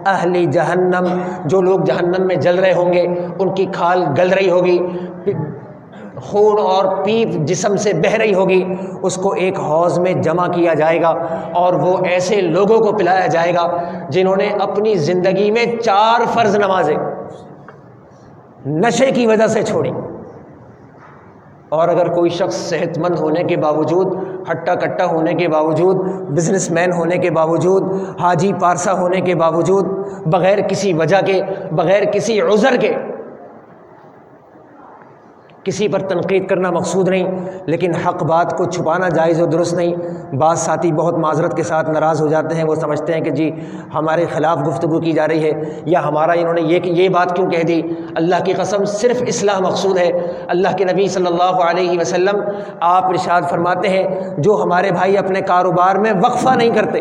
اہل جہنم، جو لوگ جہنم میں جل رہے ہوں گے ان کی کھال گل رہی ہوگی، خون اور پیپ جسم سے بہہ رہی ہوگی، اس کو ایک حوض میں جمع کیا جائے گا اور وہ ایسے لوگوں کو پلایا جائے گا جنہوں نے اپنی زندگی میں 4 فرض نمازیں نشے کی وجہ سے چھوڑی۔ اور اگر کوئی شخص صحت مند ہونے کے باوجود، ہٹا کٹا ہونے کے باوجود، بزنس مین ہونے کے باوجود، حاجی پارسا ہونے کے باوجود، بغیر کسی وجہ کے، بغیر کسی عذر کے، کسی پر تنقید کرنا مقصود نہیں، لیکن حق بات کو چھپانا جائز و درست نہیں۔ بعض ساتھی بہت معذرت کے ساتھ ناراض ہو جاتے ہیں، وہ سمجھتے ہیں کہ جی ہمارے خلاف گفتگو کی جا رہی ہے، یا ہمارا انہوں نے یہ بات کیوں کہہ دی۔ اللہ کی قسم صرف اصلاح مقصود ہے۔ اللہ کے نبی صلی اللہ علیہ وسلم آپ ارشاد فرماتے ہیں جو ہمارے بھائی اپنے کاروبار میں وقفہ نہیں کرتے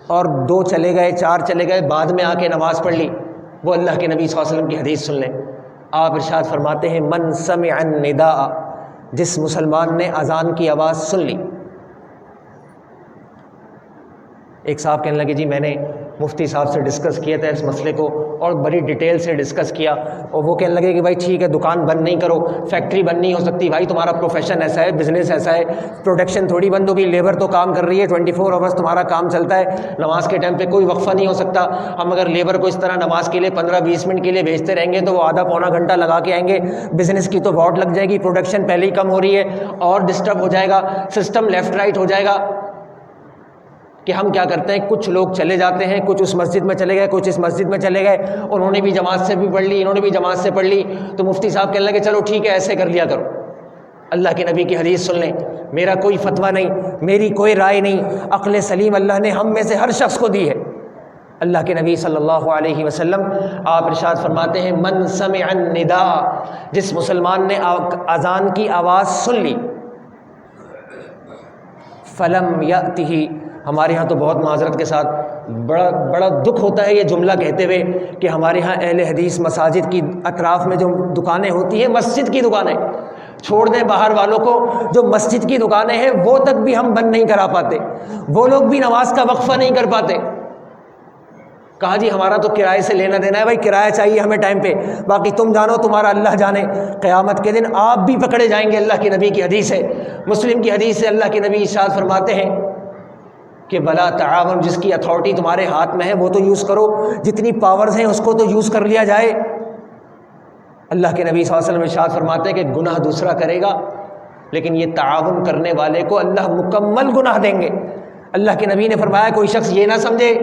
اور 2 چلے گئے 4 چلے گئے بعد میں آ کے نماز پڑھ لی، وہ اللہ کے نبی صلی اللہ علیہ وسلم کی حدیث سن لیں۔ آپ ارشاد فرماتے ہیں من سمع النداء، جس مسلمان نے اذان کی آواز سن لی۔ ایک صاحب کہنے لگے جی میں نے مفتی صاحب سے ڈسکس کیا تھا اس مسئلے کو اور بڑی ڈیٹیل سے ڈسکس کیا، اور وہ کہنے لگے کہ بھائی ٹھیک ہے دکان بند نہیں کرو، فیکٹری بند نہیں ہو سکتی، بھائی تمہارا پروفیشن ایسا ہے، بزنس ایسا ہے، پروڈکشن تھوڑی بند ہوگی، لیبر تو کام کر رہی ہے، 24 آورس تمہارا کام چلتا ہے، نماز کے ٹائم پہ کوئی وقفہ نہیں ہو سکتا۔ ہم اگر لیبر کو اس طرح نماز کے لیے 15-20 منٹ کے لیے بھیجتے رہیں گے تو وہ آدھا پونا گھنٹہ لگا کے آئیں گے، بزنس کی تو واٹ لگ جائے گی، پروڈکشن پہلے ہی کم ہو رہی ہے اور ڈسٹرب ہو جائے گا، سسٹم لیفٹ رائٹ ہو جائے گا۔ کہ ہم کیا کرتے ہیں، کچھ لوگ چلے جاتے ہیں، کچھ اس مسجد میں چلے گئے، کچھ اس مسجد میں چلے گئے، انہوں نے بھی جماعت سے بھی پڑھ لی، انہوں نے بھی جماعت سے پڑھ لی، تو مفتی صاحب کہنے لگے چلو ٹھیک ہے ایسے کر لیا کرو۔ اللہ کے نبی کی حدیث سن لیں، میرا کوئی فتویٰ نہیں، میری کوئی رائے نہیں، عقل سلیم اللہ نے ہم میں سے ہر شخص کو دی ہے۔ اللہ کے نبی صلی اللہ علیہ وسلم آپ ارشاد فرماتے ہیں من سمع النداء، جس مسلمان نے اذان کی آواز سن لی، فلم یأتہ، ہمارے ہاں تو بہت معذرت کے ساتھ بڑا دکھ ہوتا ہے یہ جملہ کہتے ہوئے کہ ہمارے ہاں اہل حدیث مساجد کی اطراف میں جو دکانیں ہوتی ہیں، مسجد کی دکانیں چھوڑ دیں باہر والوں کو، جو مسجد کی دکانیں ہیں وہ تک بھی ہم بند نہیں کرا پاتے، وہ لوگ بھی نماز کا وقفہ نہیں کر پاتے۔ کہا جی ہمارا تو کرائے سے لینا دینا ہے بھائی، کرایہ چاہیے ہمیں ٹائم پہ، باقی تم جانو تمہارا اللہ جانے۔ قیامت کے دن آپ بھی پکڑے جائیں گے۔ اللہ کے نبی کی حدیث ہے، مسلم کی حدیث ہے، اللہ کے نبی ارشاد فرماتے ہیں کہ بلا تعاون، جس کی اتھارٹی تمہارے ہاتھ میں ہے وہ تو یوز کرو، جتنی پاورز ہیں اس کو تو یوز کر لیا جائے۔ اللہ کے نبی صلی اللہ علیہ وسلم ارشاد فرماتے ہیں کہ گناہ دوسرا کرے گا لیکن یہ تعاون کرنے والے کو اللہ مکمل گناہ دیں گے۔ اللہ کے نبی نے فرمایا کوئی شخص یہ نہ سمجھے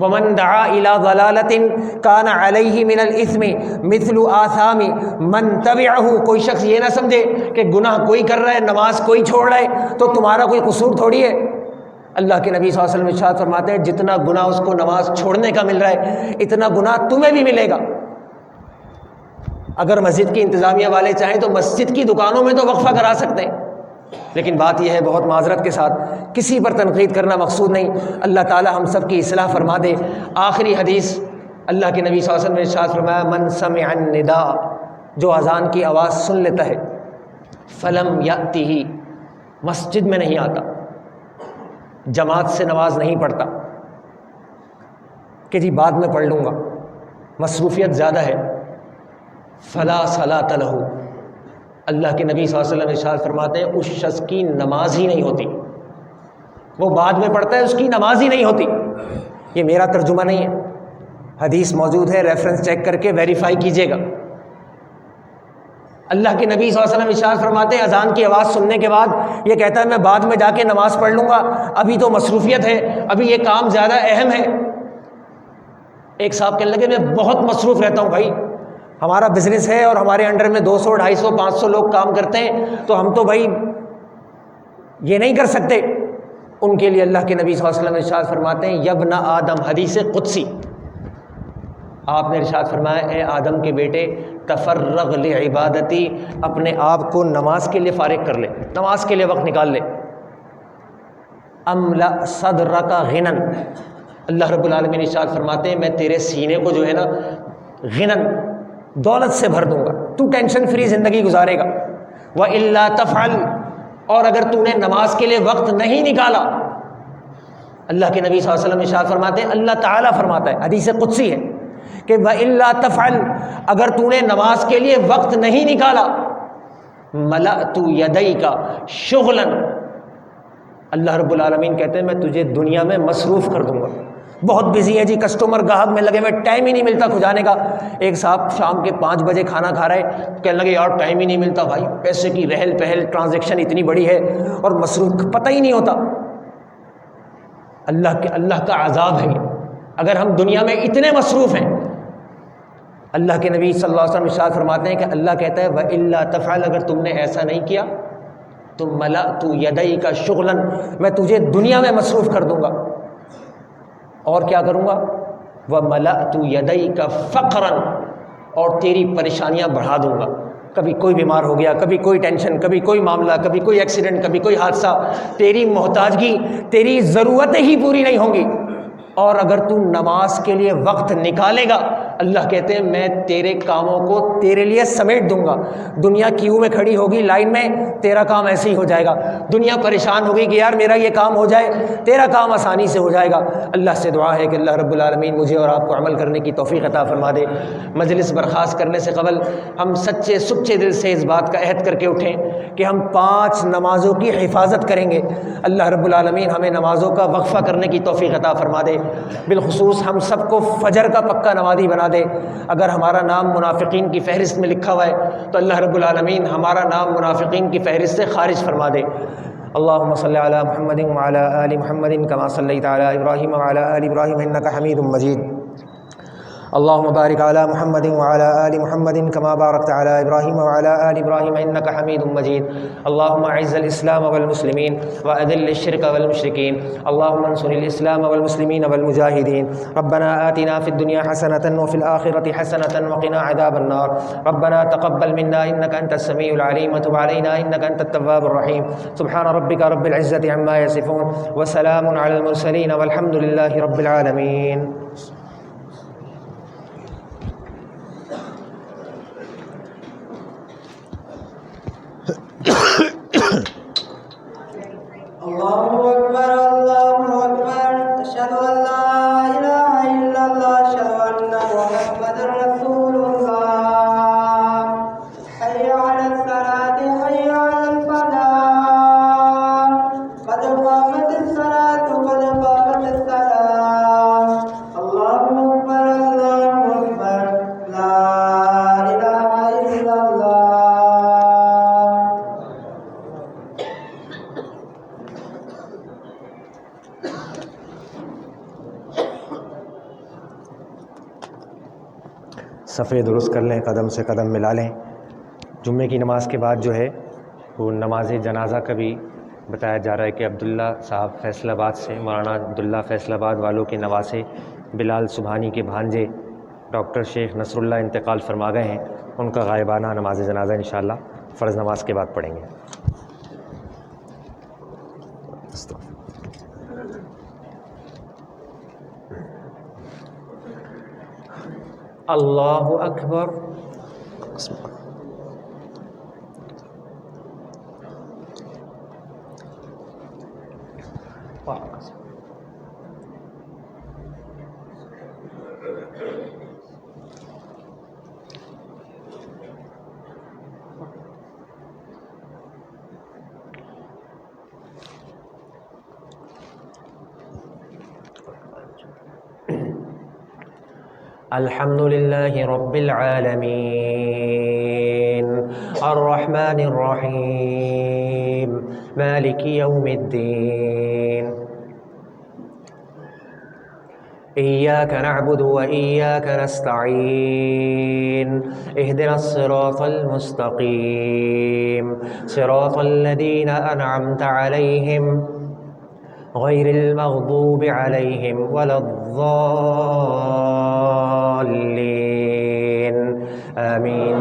وَمَن دَعَا إِلَىٰ ضَلَالَةٍ كَانَ عَلَيْهِ مِنَ الْإِثْمِ مِثْلُ آثَامِ مَن تَبِعَهُ، کوئی شخص یہ نہ سمجھے کہ گناہ کوئی کر رہا ہے، نماز کوئی چھوڑ رہا ہے تو تمہارا کوئی قصور تھوڑی ہے۔ اللہ کے نبی صلی اللہ علیہ وسلم ارشاد فرماتے ہیں جتنا گناہ اس کو نماز چھوڑنے کا مل رہا ہے اتنا گناہ تمہیں بھی ملے گا۔ اگر مسجد کی انتظامیہ والے چاہیں تو مسجد کی دکانوں میں تو وقفہ کرا سکتے ہیں، لیکن بات یہ ہے بہت معذرت کے ساتھ کسی پر تنقید کرنا مقصود نہیں، اللہ تعالی ہم سب کی اصلاح فرما دے۔ آخری حدیث اللہ کے نبی صلی اللہ علیہ وسلم نے ارشاد فرمایا من سمع النداء، جو اذان کی آواز سن لیتا ہے فلم یأتہ، مسجد میں نہیں آتا، جماعت سے نماز نہیں پڑھتا کہ جی بعد میں پڑھ لوں گا، مصروفیت زیادہ ہے، فلا صلاۃ لہ، اللہ کے نبی صلی اللہ علیہ وسلم ارشاد فرماتے ہیں اس شخص کی نماز ہی نہیں ہوتی، وہ بعد میں پڑھتا ہے اس کی نماز ہی نہیں ہوتی۔ یہ میرا ترجمہ نہیں ہے، حدیث موجود ہے، ریفرنس چیک کر کے ویریفائی کیجیے گا۔ اللہ کے نبی صلی اللہ علیہ وسلم ارشاد فرماتے ہیں اذان کی آواز سننے کے بعد یہ کہتا ہے میں بعد میں جا کے نماز پڑھ لوں گا، ابھی تو مصروفیت ہے، ابھی یہ کام زیادہ اہم ہے۔ ایک صاحب کہنے لگے میں بہت مصروف رہتا ہوں بھائی، ہمارا بزنس ہے اور ہمارے انڈر میں 200 250 500 لوگ کام کرتے ہیں تو ہم تو بھائی یہ نہیں کر سکتے۔ ان کے لیے اللہ کے نبی صلی اللہ علیہ وسلم ارشاد فرماتے ہیں یبن آدم، حدیث قدسی، آپ نے ارشاد فرمایا اے آدم کے بیٹے تفرغ لعبادتی، اپنے آپ کو نماز کے لیے فارغ کر لے، نماز کے لیے وقت نکال لے۔ املا صدرک غنن، اللہ رب العالمین ارشاد فرماتے ہیں میں تیرے سینے کو جو ہے نا غنن، دولت سے بھر دوں گا، تو ٹینشن فری زندگی گزارے گا۔ وَإِلَّا تَفْعَلْ، اور اگر تو نے نماز کے لیے وقت نہیں نکالا، اللہ کے نبی صلی اللہ علیہ وسلم ارشاد فرماتے ہیں اللہ تعالیٰ فرماتا ہے، حدیث قدسی ہے کہ وَإِلَّا تَفْعَلْ، اگر تو نے نماز کے لیے وقت نہیں نکالا، مَلَأْتُ يَدَيْكَ شُغْلًا، اللہ رب العالمین کہتے ہیں میں تجھے دنیا میں مصروف کر دوں گا۔ بہت بزی ہے جی، کسٹمر گاہک میں لگے ہوئے، ٹائم ہی نہیں ملتا کھجانے کا۔ ایک صاحب شام کے 5 بجے کھانا کھا رہے، کہنے لگے یار ٹائم ہی نہیں ملتا بھائی، پیسے کی رہل پہل ٹرانزیکشن اتنی بڑی ہے اور مصروف پتہ ہی نہیں ہوتا۔ اللہ کا عذاب ہے اگر ہم دنیا میں اتنے مصروف ہیں۔ اللہ کے نبی صلی اللہ علیہ وسلم ارشاد فرماتے ہیں کہ اللہ کہتا ہے وَإِلَّا تَفْعَلْ، اگر تم نے ایسا نہیں کیا تو مَلَأْتُ يَدَيْكَ شُغْلًا، میں تجھے دنیا میں مصروف کر دوں گا، اور کیا کروں گا وَمَلَأْتُ يَدَيْكَ فَقْرًا، اور تیری پریشانیاں بڑھا دوں گا۔ کبھی کوئی بیمار ہو گیا، کبھی کوئی ٹینشن، کبھی کوئی معاملہ، کبھی کوئی ایکسیڈنٹ، کبھی کوئی حادثہ، تیری محتاجگی، تیری ضرورتیں ہی پوری نہیں ہوں گی۔ اور اگر تو نماز کے لیے وقت نکالے گا، اللہ کہتے ہیں میں تیرے کاموں کو تیرے لیے سمیٹ دوں گا۔ دنیا کیو میں کھڑی ہوگی لائن میں، تیرا کام ایسے ہی ہو جائے گا۔ دنیا پریشان ہوگی کہ یار میرا یہ کام ہو جائے، تیرا کام آسانی سے ہو جائے گا۔ اللہ سے دعا ہے کہ اللہ رب العالمین مجھے اور آپ کو عمل کرنے کی توفیق عطا فرما دے۔ مجلس برخاست کرنے سے قبل ہم سچے دل سے اس بات کا عہد کر کے اٹھیں کہ ہم 5 نمازوں کی حفاظت کریں گے۔ اللہ رب العالمین ہمیں نمازوں کا وقفہ کرنے کی توفیق عطا فرما دے۔ بالخصوص ہم سب کو فجر کا پکا نمازی بنا دے۔ اگر ہمارا نام منافقین کی فہرست میں لکھا ہوا ہے تو اللہ رب العالمین ہمارا نام منافقین کی فہرست سے خارج فرما دے۔ اللہم صلی علی محمد وعلی آل محمد کما صلیت علی ابراہیم وعلی آل ابراہیم انک حمید مجید۔ اللہم بارک علی محمد وعلی آل محمد کما بارکت علی ابراہیم وعلی آل ابراہیم انک حمید مجید۔ اللہم اعز الاسلام والمسلمین واذل الشرک والمشرکین، اللہم انصر الاسلام والمسلمین والمجاہدین۔ ربنا آتنا فی الدنیا حسنۃ وفی الآخرۃ حسنۃ وقنا عذاب النار۔ ربنا تقبل منا انک انت السمیع العلیم وتب علینا انک انت التواب الرحیم۔ سبحان ربک رب العزۃ عما یصفون وسلام علی المرسلین والحمد للہ رب العالمین۔ اللہ اکبر، اللہ اکبر، اشہد صفحے درست کر لیں، قدم سے قدم ملا لیں۔ جمعے کی نماز کے بعد جو ہے وہ نماز جنازہ کا بھی بتایا جا رہا ہے کہ عبداللہ صاحب فیصل آباد سے، مولانا عبداللہ فیصل آباد والوں کے نواسے بلال سبحانی کے بھانجے ڈاکٹر شیخ نصر اللہ انتقال فرما گئے ہیں، ان کا غائبانہ نماز جنازہ انشاءاللہ فرض نماز کے بعد پڑھیں گے۔ اللہ اکبر۔ الحمد للہ رب العالمین الرحمن الرحیم مالک یوم الدین إياك نعبد وإياك نستعين اهدنا الصراط المستقيم صراط الذين أنعمت عليهم غير المغضوب عليهم ولا الضالين آمين۔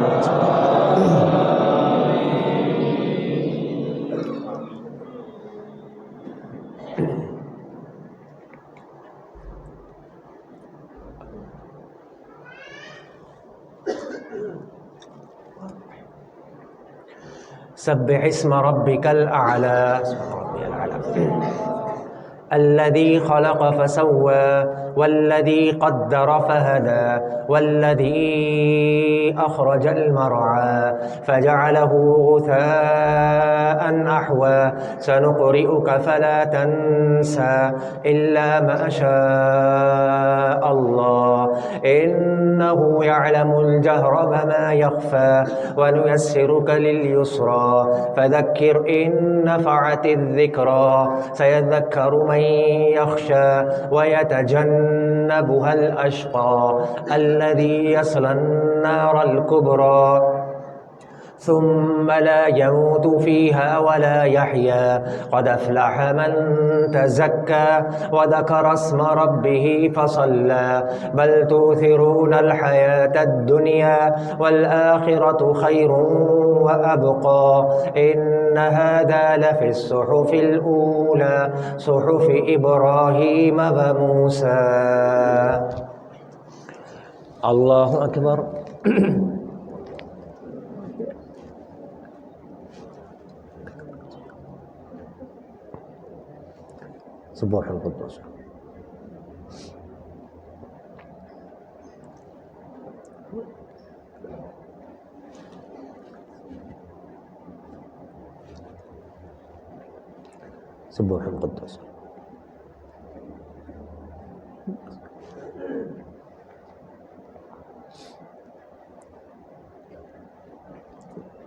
سبح اسم ربك الأعلى الذي خلق فسوى والذي قدر فهدى والذي أخرج المرعى فجعله غثاء أحوى سنقرئك فلا تنسى إلا ما شاء الله إنه يعلم الجهر وما يخفى ونيسرك لليسرى فذكر إن نفعت الذكرى سيذكر من يخشى ويتجنبها الأشقى الذي يصلى النار الكبرى ثم لا يموت فيها ولا يحيا قد أفلح من تزكى وذكر اسم ربه فصلى بل تؤثرون الحياة الدنيا والآخرة خير وأبقى إن هذا لفي الصحف الأولى صحف إبراهيم وموسى۔ اللہ اکبر۔ سبح القدوس۔ سبح القدوس۔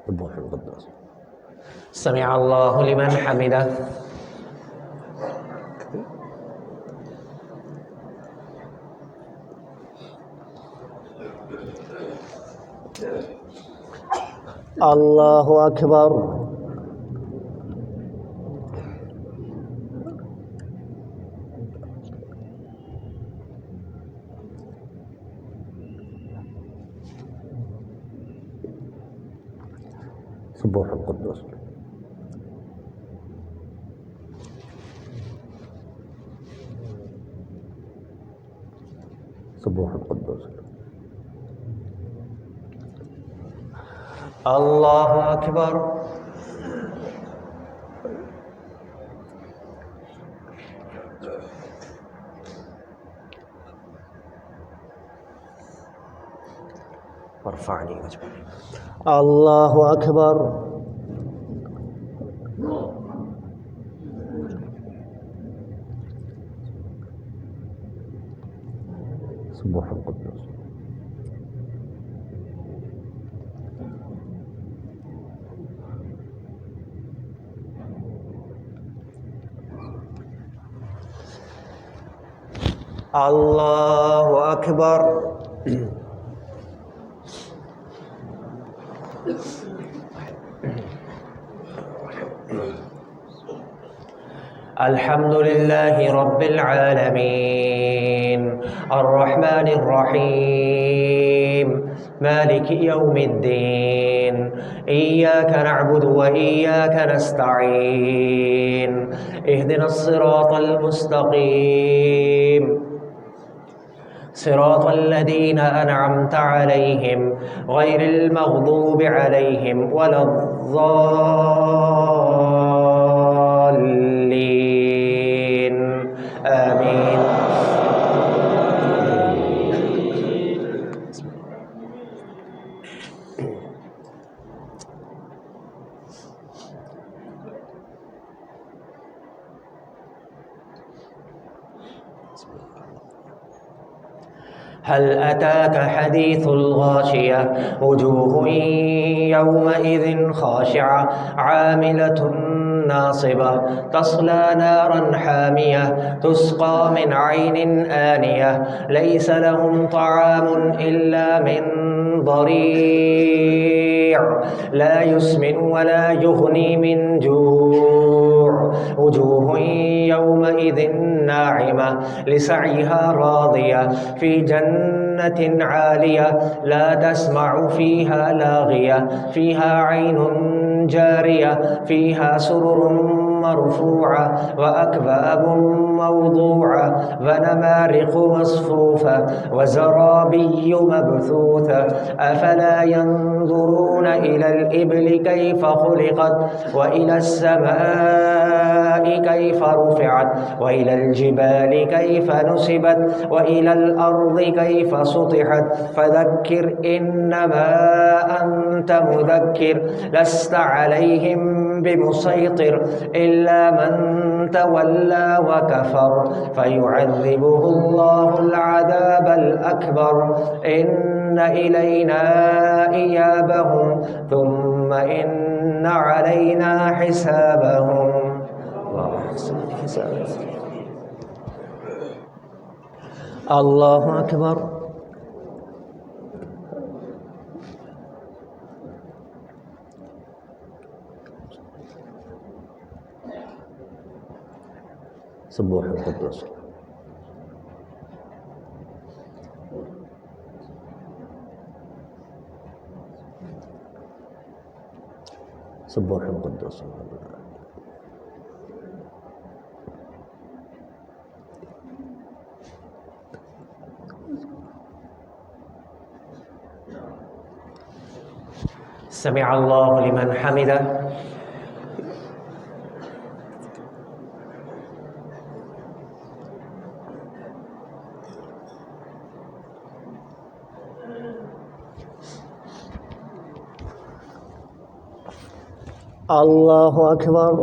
سبح القدوس۔ سمع اللہ لمن حمدہ۔ اللہ اکبر۔ سبح القدوس۔ سبح القدوس۔ اللہ اکبر۔ ورفعنی وجبنی۔ اللہ اکبر۔ سبح القدوس۔ اللہ اکبر۔ الحمد لله رب العالمين الرحمن الرحيم مالك يوم الدين إياك نعبد وإياك نستعين اهدنا الصراط المستقيم صراط الذين أنعمت عليهم غير المغضوب عليهم ولا الضالين آمين. هل أتاك حديث الغاشية وجوه يومئذ خاشعة عاملة ناصبة تصلى نارا حامية تسقى من عين آنية ليس لهم طعام إلا من ضريع لا يسمن ولا يغني من جوع وجوه يومئذ ناعمة لسعيها راضية في جنة عالية لا تسمع فيها لاغية فيها عين جارية فيها سرر مرفوعة وأكواب موضوعة ونمارق مصفوفة وزرابي مبثوثة أفلا ينظرون إلى الإبل كيف خلقت وإلى السماء كيف رفعت وإلى الجبال كيف نصبت وإلى الأرض كيف سطحت فذكر إنما أنت مذكر لست عليهم بمسيطر إلا من تولى وكفر فيعذبه الله العذاب الأكبر إن إلينا إيابهم ثم إن علينا حسابهم. الله أكبر. سبوح القدوس. سبوح القدوس. سمع الله لمن حمده. الله أكبر.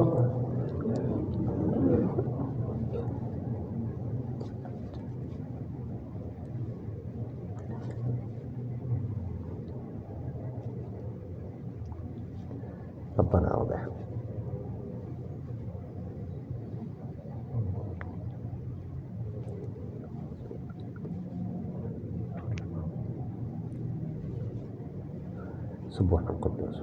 ربنا وبحمده. سبوح القدوس.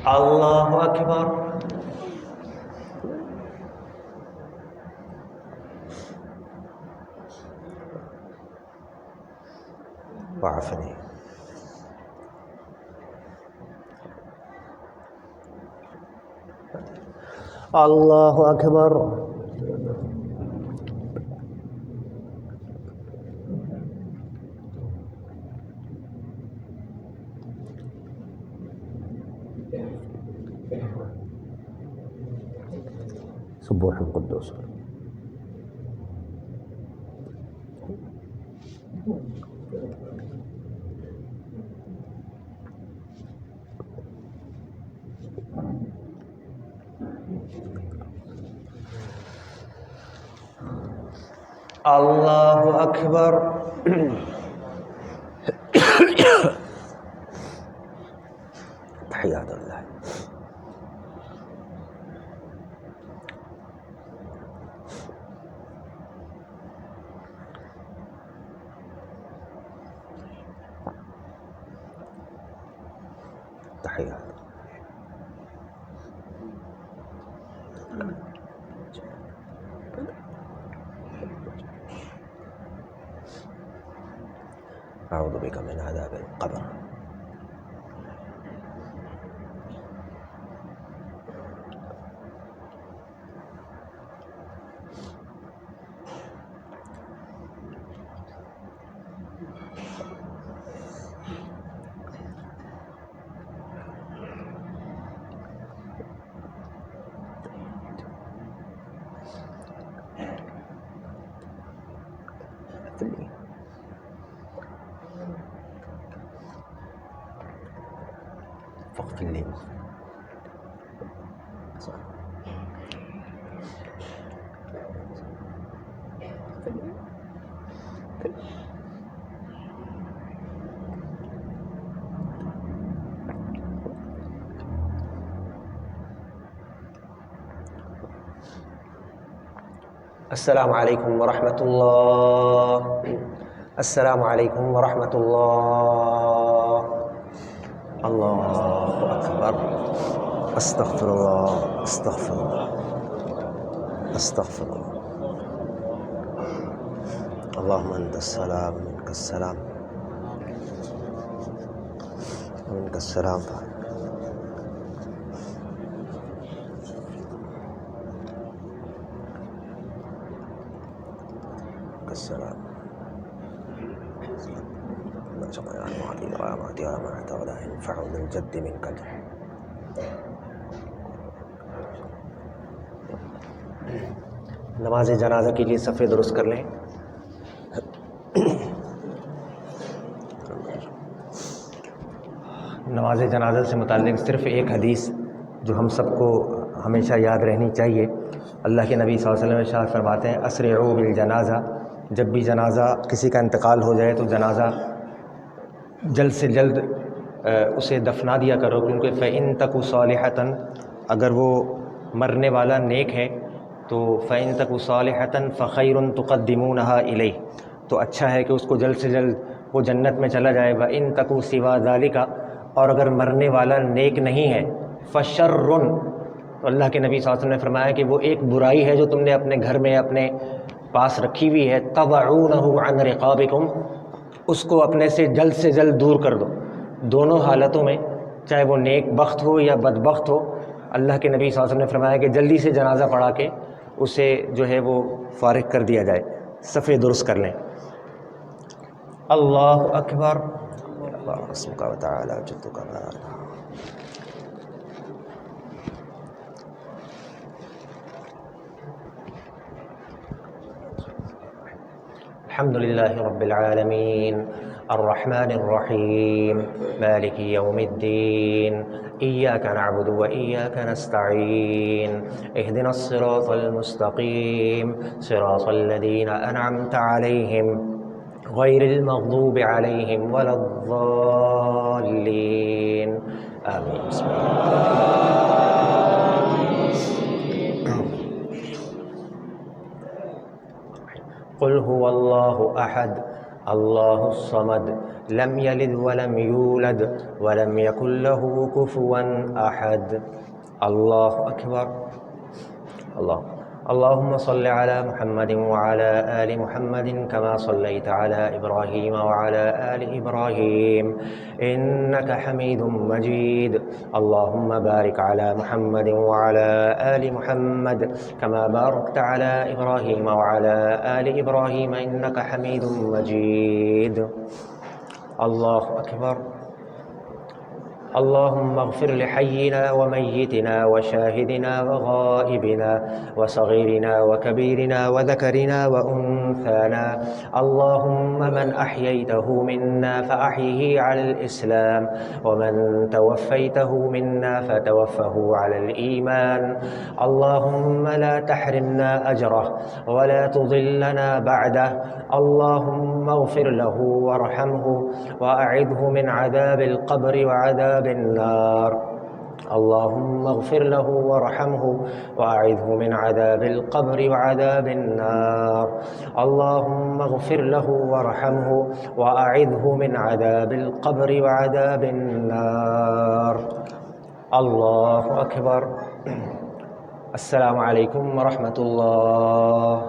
الله أكبر. وعفني. الله أكبر. سبوح القدوس. الله أكبر. تحيات الله. حياك. أعوذ بك من عذاب القبر. فاغفر لي. السلام علیکم ورحمۃ اللہ. السلام علیکم ورحمۃ اللہ. اللہ اکبر. استغفر اللہ استغفر اللہ استغفر اللہ. اللہم انت السلام منک السلام منک السلام. السلام ما شاء الله ولا ينفع ذا الجد منك الجد. نماز جنازہ کے لیے صفیں درست کر لیں. نماز جنازہ سے متعلق صرف ایک حدیث جو ہم سب کو ہمیشہ یاد رہنی چاہیے. اللہ کے نبی صلی اللہ علیہ وسلم ارشاد فرماتے ہیں اسرعوا بالجنازہ. جب بھی جنازہ کسی کا انتقال ہو جائے تو جنازہ جلد سے جلد اسے دفنا دیا کرو، کیونکہ فَإِن تَكُ صَالِحَةً، اگر وہ مرنے والا نیک ہے تو فَإِن تَكُ صَالِحَةً فَخَيْرٌ تُقَدِّمُونَهَا إِلَيْهِ، تو اچھا ہے کہ اس کو جلد سے جلد وہ جنت میں چلا جائے. وَإِن تَكُ سِوَى ذَلِكَ، اور اگر مرنے والا نیک نہیں ہے فَشَرٌ، تو اللہ کے نبی صلی اللہ علیہ وسلم نے فرمایا کہ وہ ایک برائی ہے جو تم نے اپنے گھر میں اپنے پاس رکھی ہوئی ہے. تَضَعُونَهُ عَنْ رِقَابِكُمْ، اس کو اپنے سے جلد دور کر دو. دونوں حالتوں میں چاہے وہ نیک بخت ہو یا بدبخت ہو، اللہ کے نبی صلی اللہ علیہ وسلم نے فرمایا کہ جلدی سے جنازہ پڑھا کے اسے جو ہے وہ فارغ کر دیا جائے. صفیں درست کر لیں. اللہ اکبر. اللہ اسمک و تعالی جدک لا الہ. الحمد للہ رب العالمین الرحمن الرحیم مالک یوم الدین ایاک نعبد و ایاک نستعین اہدنا الصراط المستقیم صراط الذین انعمت علیہم غیر المغضوب علیہم ولا الضالین آمین. بسم اللہ. قل هو الله أحد الله الصمد لم يلد ولم يولد ولم يكن له كفوا أحد. الله أكبر. اللهم صل على محمد وعلى آل محمد كما صليت على إبراهيم وعلى آل إبراهيم إنك حميد مجيد. اللهم بارك على محمد وعلى آل محمد كما باركت على إبراهيم وعلى آل إبراهيم إنك حميد مجيد. الله أكبر. اللهم اغفر لحينا وميتنا وشاهدنا وغائبنا وصغيرنا وكبيرنا وذكرنا وأنثانا. اللهم من أحييته منا فأحيه على الإسلام ومن توفيته منا فتوفه على الإيمان. اللهم لا تحرمنا أجره ولا تضلنا بعده. اللهم اغفر له وارحمه وأعذه من عذاب القبر وعذاب النار. اللهم اغفر له وارحمه وأعذه من عذاب القبر وعذاب النار. اللهم اغفر له وارحمه وأعذه من عذاب القبر وعذاب النار. اللہ اکبر، السلام علیکم ورحمۃ اللہ۔